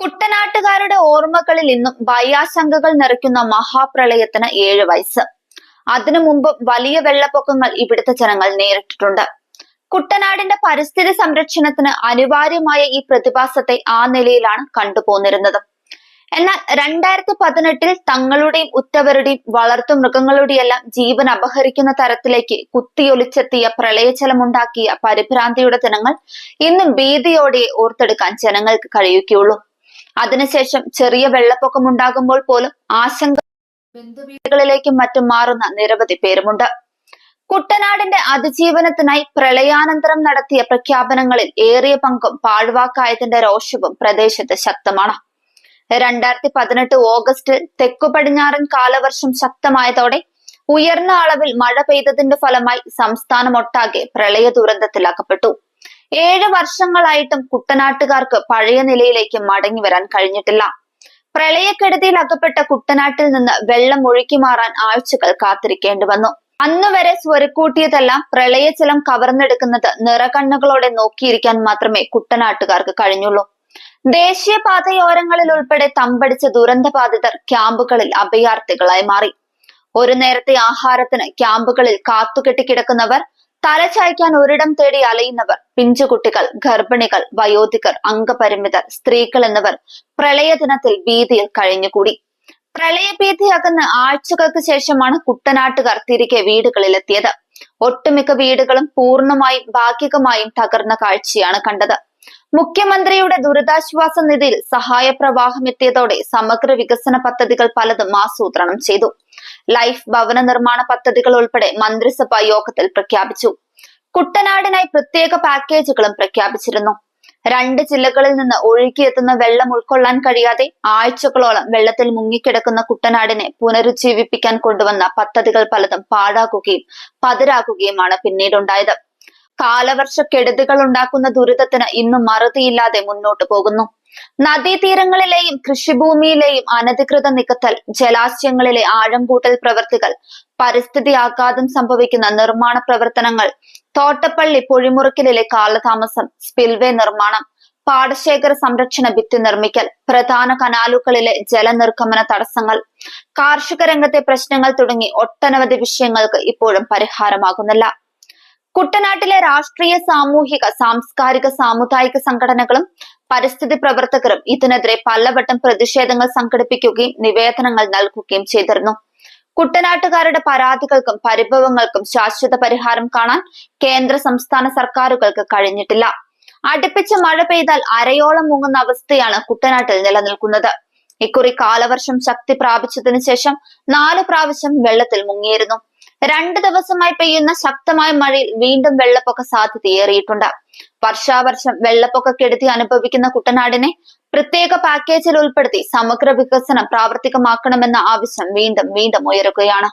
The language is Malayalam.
കുട്ടനാട്ടുകാരുടെ ഓർമ്മകളിൽ ഇന്നും ഭയാശങ്കകൾ നിറയ്ക്കുന്ന മഹാപ്രളയത്തിന് 7 വയസ്സ്. അതിനു മുമ്പും വലിയ വെള്ളപ്പൊക്കങ്ങൾ ഇവിടുത്തെ ജനങ്ങൾ നേരിട്ടിട്ടുണ്ട്. കുട്ടനാടിന്റെ പരിസ്ഥിതി സംരക്ഷണത്തിന് അനിവാര്യമായ ഈ പ്രതിഭാസത്തെ ആ നിലയിലാണ് കണ്ടുപോന്നിരുന്നത്. എന്നാൽ 2018-ൽ തങ്ങളുടെയും ഉറ്റവരുടെയും വളർത്തു മൃഗങ്ങളുടെയെല്ലാം ജീവൻ അപഹരിക്കുന്ന തരത്തിലേക്ക് കുത്തിയൊലിച്ചെത്തിയ പ്രളയജലമുണ്ടാക്കിയ പരിഭ്രാന്തിയുടെ ദിനങ്ങൾ ഇന്നും ഭീതിയോടെ ഓർത്തെടുക്കാൻ ജനങ്ങൾക്ക് കഴിയുകയുള്ളൂ. അതിനുശേഷം ചെറിയ വെള്ളപ്പൊക്കമുണ്ടാകുമ്പോൾ പോലും ആശങ്ക ബന്ധുവീടുകളിലേക്കും മറ്റും മാറുന്ന നിരവധി പേരുമുണ്ട്. കുട്ടനാടിന്റെ അതിജീവനത്തിനായി പ്രളയാനന്തരം നടത്തിയ പ്രഖ്യാപനങ്ങളിൽ ഏറിയ പങ്കും പാഴ്വാക്കായതിന്റെ രോഷവും പ്രദേശത്ത് ശക്തമാണ്. 2018 ഓഗസ്റ്റിൽ തെക്കു പടിഞ്ഞാറൻ കാലവർഷം ശക്തമായതോടെ ഉയർന്ന അളവിൽ മഴ പെയ്തതിന്റെ ഫലമായി സംസ്ഥാനമൊട്ടാകെ പ്രളയ ദുരന്തത്തിൽ അകപ്പെട്ടു. 7 വർഷങ്ങളായിട്ടും കുട്ടനാട്ടുകാർക്ക് പഴയ നിലയിലേക്ക് മടങ്ങി വരാൻ കഴിഞ്ഞിട്ടില്ല. പ്രളയക്കെടുതിയിൽ അകപ്പെട്ട കുട്ടനാട്ടിൽ നിന്ന് വെള്ളം ഒഴുക്കി മാറാൻ ആഴ്ചകൾ കാത്തിരിക്കേണ്ടി വന്നു. അന്നുവരെ സ്വരുക്കൂട്ടിയതെല്ലാം പ്രളയജലം കവർന്നെടുക്കുന്നത് നിറകണ്ണുകളോടെ നോക്കിയിരിക്കാൻ മാത്രമേ കുട്ടനാട്ടുകാർക്ക് കഴിഞ്ഞുള്ളൂ. ദേശീയപാതയോരങ്ങളിൽ ഉൾപ്പെടെ തമ്പടിച്ച ദുരന്തബാധിതർ ക്യാമ്പുകളിൽ അഭയാർത്ഥികളായി മാറി. ഒരു നേരത്തെ ആഹാരത്തിന് ക്യാമ്പുകളിൽ കാത്തുകെട്ടിക്കിടക്കുന്നവർ, തലചായ്ക്കാൻ ഒരിടം തേടി അലയുന്നവർ, പിഞ്ചുകുട്ടികൾ, ഗർഭിണികൾ, വയോധികർ, അംഗപരിമിതർ, സ്ത്രീകൾ എന്നിവർ പ്രളയദിനത്തിൽ ഭീതിയിൽ കഴിഞ്ഞുകൂടി. പ്രളയഭീതി അകന്ന് ആഴ്ചകൾക്ക് ശേഷമാണ് കുട്ടനാട്ടുകാർ തിരികെ വീടുകളിലെത്തിയത്. ഒട്ടുമിക്ക വീടുകളും പൂർണ്ണമായും ഭാഗികമായും തകർന്ന കാഴ്ചയാണ് കണ്ടത്. മുഖ്യമന്ത്രിയുടെ ദുരിതാശ്വാസ നിധിയിൽ സഹായ പ്രവാഹം എത്തിയതോടെ സമഗ്ര വികസന പദ്ധതികൾ പലതും ആസൂത്രണം ചെയ്തു. ലൈഫ് ഭവന നിർമ്മാണ പദ്ധതികൾ ഉൾപ്പെടെ മന്ത്രിസഭാ യോഗത്തിൽ പ്രഖ്യാപിച്ചു. കുട്ടനാടിനായി പ്രത്യേക പാക്കേജുകളും പ്രഖ്യാപിച്ചിരുന്നു. 2 ജില്ലകളിൽ നിന്ന് ഒഴുകിയെത്തുന്ന വെള്ളം ഉൾക്കൊള്ളാൻ കഴിയാതെ ആഴ്ചകളോളം വെള്ളത്തിൽ മുങ്ങിക്കിടക്കുന്ന കുട്ടനാടിനെ പുനരുജ്ജീവിപ്പിക്കാൻ കൊണ്ടുവന്ന പദ്ധതികൾ പലതും പാഴാക്കുകയും പതിരാക്കുകയുമാണ് പിന്നീടുണ്ടായത്. കാലവർഷക്കെടുതികൾ ഉണ്ടാക്കുന്ന ദുരിതത്തിന് ഇന്നും മറുതിയില്ലാതെ മുന്നോട്ടു പോകുന്നു. നദീതീരങ്ങളിലെയും കൃഷിഭൂമിയിലെയും അനധികൃത നികത്തൽ, ജലാശയങ്ങളിലെ ആഴം കൂട്ടൽ പ്രവൃത്തികൾ, പരിസ്ഥിതി ആഘാതം സംഭവിക്കുന്ന നിർമ്മാണ പ്രവർത്തനങ്ങൾ, തോട്ടപ്പള്ളി പൊഴിമുറുക്കലിലെ കാലതാമസം, സ്പിൽവേ നിർമ്മാണം, പാടശേഖര സംരക്ഷണ ഭിത്തി നിർമ്മിക്കൽ, പ്രധാന കനാലുകളിലെ ജലനിർഗമന തടസ്സങ്ങൾ, കാർഷിക രംഗത്തെ പ്രശ്നങ്ങൾ തുടങ്ങി ഒട്ടനവധി വിഷയങ്ങൾക്ക് ഇപ്പോഴും പരിഹാരമാകുന്നില്ല. കുട്ടനാട്ടിലെ രാഷ്ട്രീയ, സാമൂഹിക, സാംസ്കാരിക, സാമുദായിക സംഘടനകളും പരിസ്ഥിതി പ്രവർത്തകരും ഇതിനെതിരെ പലവട്ടം പ്രതിഷേധങ്ങൾ സംഘടിപ്പിക്കുകയും നിവേദനങ്ങൾ നൽകുകയും ചെയ്തിരുന്നു. കുട്ടനാട്ടുകാരുടെ പരാതികൾക്കും പരിഭവങ്ങൾക്കും ശാശ്വത പരിഹാരം കാണാൻ കേന്ദ്ര സംസ്ഥാന സർക്കാരുകൾക്ക് കഴിഞ്ഞിട്ടില്ല. അടുപ്പിച്ച് മഴ പെയ്താൽ അരയോളം മുങ്ങുന്ന അവസ്ഥയാണ് കുട്ടനാട്ടിൽ നിലനിൽക്കുന്നത്. ഇക്കുറി കാലവർഷം ശക്തി പ്രാപിച്ചതിനു ശേഷം 4 പ്രാവശ്യം വെള്ളത്തിൽ മുങ്ങിയിരുന്നു. 2 ദിവസമായി പെയ്യുന്ന ശക്തമായ മഴയിൽ വീണ്ടും വെള്ളപ്പൊക്ക സാധ്യതയേറിയിട്ടുണ്ട്. വർഷാവർഷം വെള്ളപ്പൊക്കക്കെടുതി അനുഭവിക്കുന്ന കുട്ടനാടിനെ പ്രത്യേക പാക്കേജിൽ ഉൾപ്പെടുത്തി സമഗ്ര വികസനം പ്രാവർത്തികമാക്കണമെന്ന ആവശ്യം വീണ്ടും ഉയരുകയാണ്.